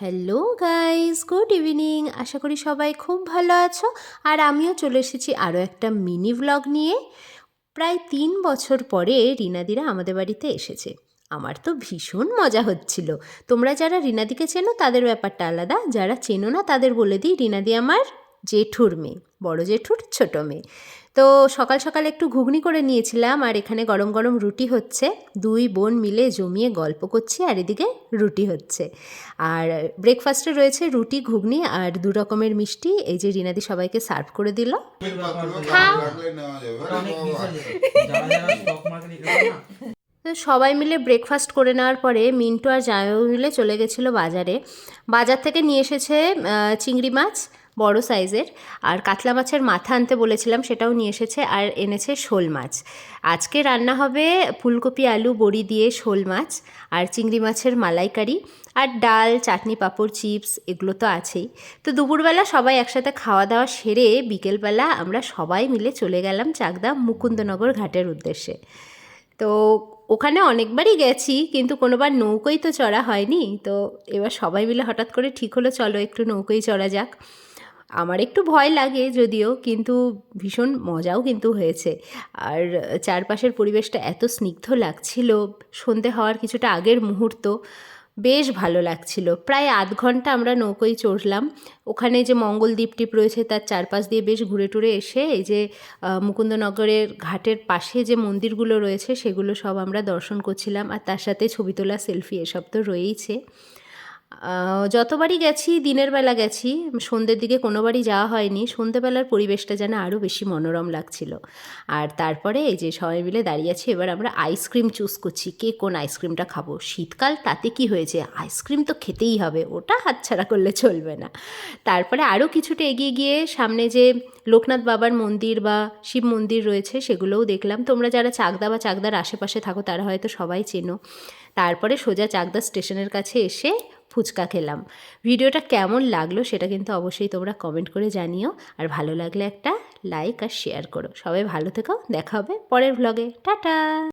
Hello guys, good evening. আশা করি সবাই খুব ভালো আছো। আর আমিও চলে এসেছি আরও একটা মিনি ভ্লগ নিয়ে। প্রায় 3 বছর পরে রিনাদিরা আমাদের বাড়িতে এসেছে। আমার তো ভীষণ মজা হচ্ছিল। তোমরা যারা রিনাদিকে চেনো তাদের ব্যাপারটা আলাদা, যারা চেনো না তাদের বলে দিই, রিনাদি আমার জেঠুর মেয়ে, বড় জেঠুর ছোট মেয়ে। তো সকাল সকাল একটু ঘুগনি করে নিয়েছিলাম, আর এখানে গরম গরম রুটি হচ্ছে। দুই বোন মিলে জমিয়ে গল্প করছি, আর এদিকে রুটি হচ্ছে। আর ব্রেকফাস্টে রয়েছে রুটি, ঘুগনি আর 2 রকমের মিষ্টি। এই যে রিনাদি সবাইকে সার্ভ করে দিল। খাও। তো সবাই মিলে ব্রেকফাস্ট করে নেওয়ার পরে মিন্টু আর জামাইবাবু মিলে চলে গেছিলো বাজারে। বাজার থেকে নিয়ে এসেছে চিংড়ি মাছ বড় সাইজের, আর কাতলা মাছের মাথা আনতে বলেছিলাম, সেটাও নিয়ে এসেছে, আর এনেছে শোল মাছ। আজকে রান্না হবে ফুলকপি আলু বড়ি দিয়ে শোল মাছ, আর চিংড়ি মাছের মালাইকারি, আর ডাল, চাটনি, পাঁপড়, চিপস, এগুলো তো আছেই। তো দুপুরবেলা সবাই একসাথে খাওয়া দাওয়া সেরে বিকেলবেলা আমরা সবাই মিলে চলে গেলাম চাকদা মুকুন্দনগর ঘাটের উদ্দেশ্যে। তো ওখানে অনেকবারই গেছি, কিন্তু কোনোবার নৌকোই তো চড়া হয়নি। তো এবার সবাই মিলে হঠাৎ করে ঠিক হলো চলো একটু নৌকোই চড়া যাক। আমার একটু ভয় লাগে যদিও, কিন্তু ভীষণ মজাও কিন্তু হয়েছে। আর চারপাশের পরিবেশটা এত স্নিগ্ধ লাগছিল, সন্ধে হওয়ার কিছুটা আগের মুহূর্ত, বেশ ভালো লাগছিল। প্রায় আধ ঘন্টা আমরা নৌকোয় চড়লাম। ওখানে যে মঙ্গল দ্বীপ টিপ রয়েছে তার চারপাশ দিয়ে বেশ ঘুরে টুরে এসে এই যে মুকুন্দনগরের ঘাটের পাশে যে মন্দিরগুলো রয়েছে সেগুলো সব আমরা দর্শন করছিলাম, আর তার সাথে ছবি তোলা, সেলফি, এসব তো রয়েইছে। যতবারই গেছি দিনের বেলা গেছি, সন্ধ্যের দিকে কোনোবারই যাওয়া হয়নি। সন্ধ্যেবেলার পরিবেশটা যেন আরও বেশি মনোরম লাগছিল। আর তারপরে এই যে সবাই মিলে দাঁড়িয়ে আছি, এবার আমরা আইসক্রিম চুজ করছি, কে কোন আইসক্রিমটা খাবো। শীতকাল, তাতে কি হয়েছে, আইসক্রিম তো খেতেই হবে, ওটা হাতছাড়া করলে চলবে না। তারপরে আরও কিছুটা এগিয়ে গিয়ে সামনে যে লোকনাথ বাবার মন্দির বা শিব মন্দির রয়েছে সেগুলোও দেখলাম। তোমরা যারা চাকদা বা চাকদার আশেপাশে থাকো তারা হয়তো সবাই চেনো। তারপরে সোজা চাকদা স্টেশনের কাছে এসে ফুচকা খেলাম। ভিডিওটা কেমন লাগলো সেটা কিন্তু অবশ্যই তোমরা কমেন্ট করে জানিও, আর ভালো লাগলে একটা লাইক আর শেয়ার করো। সবাই ভালো থেকো, দেখা হবে পরের ভ্লগে। টাটা।